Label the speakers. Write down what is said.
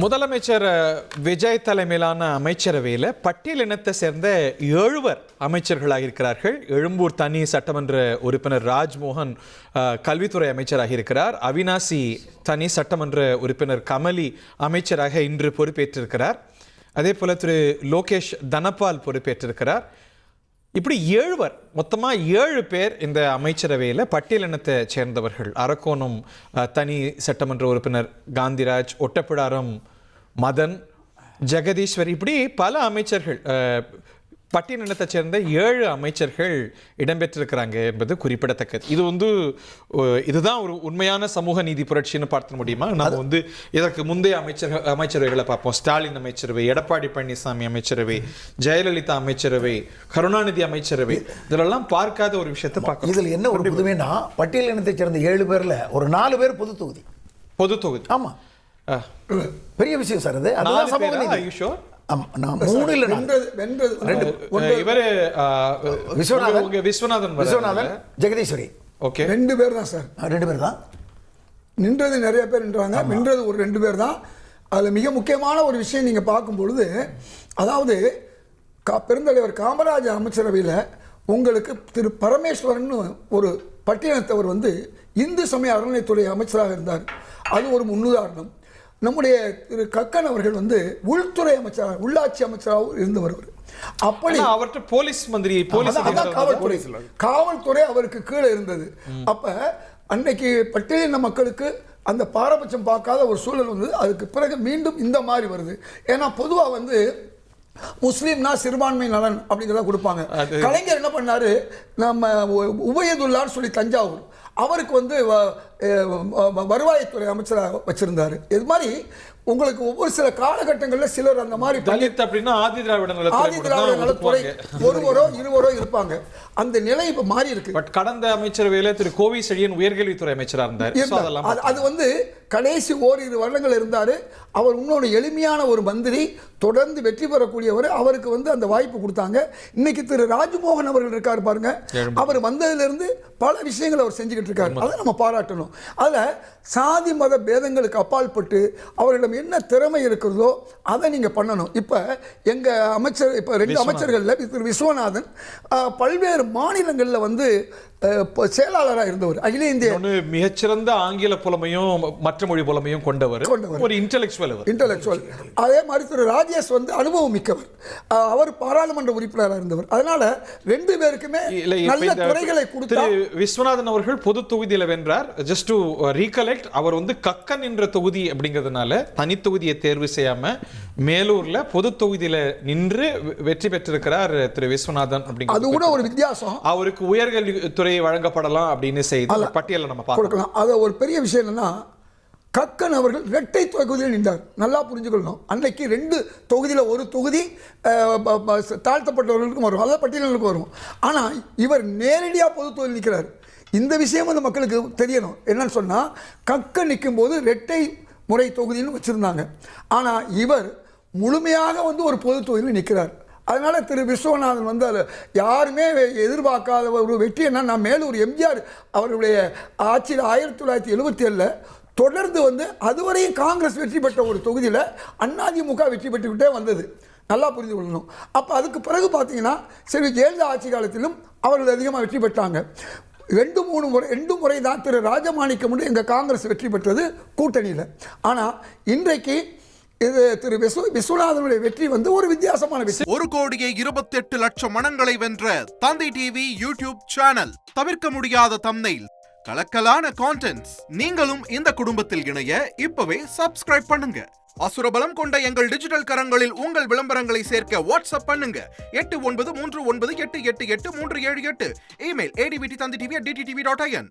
Speaker 1: முதலமைச்சர் விஜய் தலைமையிலான அமைச்சரவையில் பட்டியலினத்தை சேர்ந்த 7 அமைச்சர்களாக இருக்கிறார்கள். எழும்பூர் தனி சட்டமன்ற உறுப்பினர் ராஜ்மோகன் கல்வித்துறை அமைச்சராக இருக்கிறார். அவினாசி தனி சட்டமன்ற உறுப்பினர் கமலி அமைச்சராக இன்று பொறுப்பேற்றிருக்கிறார். அதே போல திரு லோகேஷ் தனபால் பொறுப்பேற்றிருக்கிறார். இப்படி 7 மொத்தமாக 7 பேர் இந்த அமைச்சரவையில் பட்டியலினத்தை சேர்ந்தவர்கள். அரக்கோணம் தனி சட்டமன்ற உறுப்பினர் காந்திராஜ், ஒட்டப்பிடாரம் மதன், ஜெகதீஸ்வர், இப்படி பல அமைச்சர்கள் பட்டியலினத்தை சேர்ந்த 7 அமைச்சர்கள் இடம்பெற்றிருக்கிறாங்க என்பது குறிப்பிடத்தக்கது. இதுதான் ஒரு உண்மையான சமூக நீதி புரட்சின்னு பார்க்க முடியுமா? நம்ம இதற்கு முந்தைய அமைச்சரவைகளை பார்ப்போம். ஸ்டாலின் அமைச்சரவை, எடப்பாடி பழனிசாமி அமைச்சரவை, ஜெயலலிதா அமைச்சரவை, கருணாநிதி அமைச்சரவை, இதெல்லாம் பார்க்காத ஒரு விஷயத்தை பார்க்கணும்.
Speaker 2: இதில் என்ன ஒரு புதுமைனா, பட்டியலினத்தை சேர்ந்த 7 பேர்ல ஒரு 4 பேர் பொது தொகுதி. ஆமா, பெரிய விஷயம் சார். அது அதுதான் சமூக நீதி. விஸ்வநாதன், ஜெகதீஸ்வரி,
Speaker 3: 2 பேர் தான் சார்.
Speaker 2: 2 பேர் தான்
Speaker 3: நின்றது. நிறைய பேர் நின்றாங்க, நின்றது ஒரு 2 பேர் தான். அதில் மிக முக்கியமான ஒரு விஷயம் நீங்கள் பார்க்கும் பொழுது, அதாவது பெருந்தலைவர் காமராஜர் அமைச்சரவையில் உங்களுக்கு திரு பரமேஸ்வரன் ஒரு பட்டியலினத்தவர் இந்து சமய அறநிலையத்துறை அமைச்சராக இருந்தார். அது ஒரு முன்னுதாரணம். நம்முடைய திரு கக்கன் அவர்கள் உள்துறை அமைச்சராக, உள்ளாட்சி அமைச்சராக இருந்தவர்.
Speaker 1: அப்படி அவர்கிட்ட போலீஸ் மந்திரி,
Speaker 3: காவல்துறை அவருக்கு கீழே இருந்தது. அப்ப அன்னைக்கு பட்டியலின மக்களுக்கு அந்த பாரபட்சம் பார்க்காத ஒரு சூழல் அதுக்கு பிறகு மீண்டும் இந்த மாதிரி வருது. ஏன்னா பொதுவாக முஸ்லீம்னா சிறுபான்மை நலன் அப்படிங்கிறத கொடுப்பாங்க. கலைஞர் என்ன பண்ணாரு, நம்ம உபயதுல்லான்னு சொல்லி தஞ்சாவூர், அவருக்கு வருவாய்த்துறை அமைச்சராக வச்சிருந்தாரு. இது மாதிரி உங்களுக்கு ஒவ்வொரு சில காலகட்டங்களில் சிலர் அந்த மாதிரி
Speaker 1: தலித் அப்படின்னா ஆதி திராவிட
Speaker 3: நலத்துறை ஒருவரோ 2 இருப்பாங்க. அந்த நிலை இப்ப மாறி இருக்கு.
Speaker 1: பட் கடந்த அமைச்சரவையில திரு கோவி செழியன் உயர்கல்வித்துறை அமைச்சராக இருந்தார்.
Speaker 3: அது கடைசி ஓரிரு வருடங்கள் இருந்தாரு. அவர் இன்னொரு எளிமையான ஒரு மந்திரி, தொடர்ந்து வெற்றி பெறக்கூடியவர். அவருக்கு அந்த வாய்ப்பு கொடுத்தாங்க. இன்னைக்கு திரு ராஜ்மோகன் அவர்கள் இருக்காரு பாருங்க. அவர் வந்ததிலிருந்து பல விஷயங்களை அவர் செஞ்சுக்கிட்டு இருக்காரு. அதை நம்ம பாராட்டணும். அதுல சாதி மத பேதங்களுக்கு அப்பாற்பட்டு அவர்களிடம் என்ன திறமை இருக்கிறதோ அதை நீங்க பண்ணணும். இப்ப எங்க அமைச்சர், இப்ப 2 அமைச்சர்கள்ல திரு விஸ்வநாதன் பல்வேறு மாநிலங்கள்ல செயலாளராக இருந்தவர். அகில இந்திய
Speaker 1: மிகச்சிறந்த ஆங்கில புலமையும் மற்ற மொழி புலமையும் கொண்டவர், ஒரு இன்டெலெக்சுவல். அதே மாதிரி
Speaker 3: திரு ராஜேஷ் அனுபவம் மிக்கவர். அவர் பாராளுமன்ற உறுப்பினராக இருந்தவர். அதனால 2 பேருக்குமே நல்ல துறைகளை கொடுத்து.
Speaker 1: விஸ்வநாதன் அவர்கள் பொது தொகுதியில் வென்றார். ஜஸ்ட் டு ரீகலெக்ட், அவர் கக்கன் என்ற தொகுதி அப்படிங்கிறதுனால தனி தொகுதியை தேர்வு செய்யாம மேலூர்ல பொது தொகுதியில நின்று வெற்றி பெற்றிருக்கிறார் திரு விஸ்வநாதன். அப்படிங்கிறது
Speaker 3: அது கூட ஒரு வித்தியாசம்.
Speaker 1: அவருக்கு உயர்கல்வித்துறை வழங்கப்படலாம் அப்படின்னு செய்து பட்டியலை நம்ம பார்க்கலாம்.
Speaker 3: அது ஒரு பெரிய விஷயம் என்னன்னா, கக்கன் அவர்கள் 2 தொகுதியில் நின்றார். நல்லா புரிஞ்சுக்கணும். அன்னைக்கு 2 தொகுதியில் ஒரு தொகுதி தாழ்த்தப்பட்டவர்களுக்கும் வரும், அதாவது பட்டியலுக்கு வரும். ஆனால் இவர் நேரடியாக பொது தொகுதியில் நிற்கிறார். இந்த விஷயம் மக்களுக்கு தெரியணும். என்னன்னு சொன்னால், கக்கன் நிற்கும் போது 2 முறை தொகுதின்னு வச்சுருந்தாங்க. ஆனால் இவர் முழுமையாக ஒரு பொது தொகுதியில் நிற்கிறார். அதனால திரு விஸ்வநாதன் அதை யாருமே எதிர்பார்க்காத ஒரு வெற்றி. என்ன, நான் மேலூர் எம்ஜிஆர் அவர்களுடைய ஆட்சியில் 1977 தொடர்ந்து அதுவரையும் காங்கிரஸ் வெற்றி பெற்ற ஒரு தொகுதியில் அதிமுக வெற்றி பெற்றுக்கிட்டே வந்தது. நல்லா புரிந்து கொள்ளணும். அப்போ அதுக்கு பிறகு பார்த்தீங்கன்னா சரி, ஜெயலலிதா ஆட்சி காலத்திலும் அவர்கள் அதிகமாக வெற்றி பெற்றாங்க. 2 முறை தான் திரு ராஜமாணிக்கம் எங்கள் காங்கிரஸ் வெற்றி பெற்றது கூட்டணியில். ஆனால் இன்றைக்கு இது திரு விஸ்வநாதனுடைய வெற்றி ஒரு வித்தியாசமான விஷயம்.
Speaker 4: 1,28,00,000 மனங்களை வென்ற தந்தை டிவி யூடியூப் சேனல். தவிர்க்க முடியாத தம்ப்நெயில், கலக்கலான கான்டென்ட்ஸ். நீங்களும் இந்த குடும்பத்தில் இணைய இப்பவே சப்ஸ்கிரைப் பண்ணுங்க. அசுரபலம் கொண்ட எங்கள் டிஜிட்டல் கரங்களில் உங்கள் விளம்பரங்களை சேர்க்க வாட்ஸ்அப் பண்ணுங்க. 8939888378. Email advtthanditv@dttv.in.